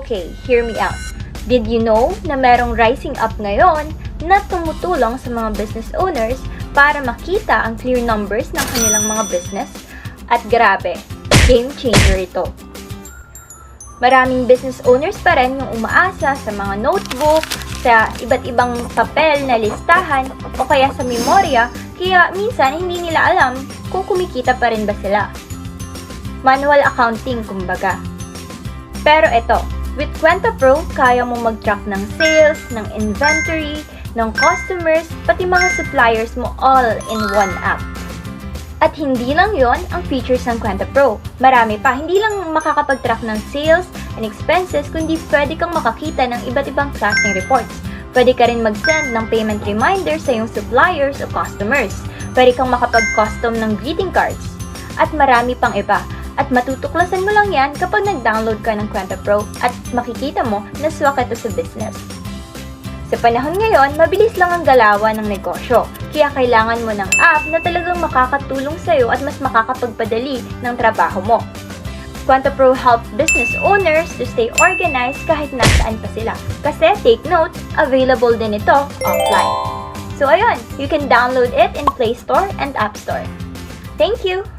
Okay, hear me out. Did you know na merong rising up ngayon na tumutulong sa mga business owners para makita ang clear numbers ng kanilang mga business? At grabe, game changer ito. Maraming business owners pa rin yung umaasa sa mga notebook, sa iba't ibang papel na listahan o kaya sa memorya, kaya minsan hindi nila alam kung kumikita pa rin ba sila. Manual accounting kumbaga. Pero eto, with Kwenta Pro, kaya mo mag-track ng sales, ng inventory, ng customers, pati mga suppliers mo all in one app. At hindi lang yon ang features ng Kwenta Pro. Marami pa, hindi lang makakapag-track ng sales and expenses, kundi pwede kang makakita ng iba't ibang klaseng reports. Pwede ka rin mag-send ng payment reminders sa iyong suppliers o customers. Pwede kang makapag-custom ng greeting cards. At marami pang iba. At matutuklasan mo lang yan kapag nag-download ka ng Kwenta Pro at makikita mo na swak ito sa business. Sa panahon ngayon, mabilis lang ang galawan ng negosyo. Kaya kailangan mo ng app na talagang makakatulong sa'yo at mas makakapagpadali ng trabaho mo. Kwenta Pro helps business owners to stay organized kahit nasaan pa sila. Kasi, take note, available din ito offline. So ayun, you can download it in Play Store and App Store. Thank you!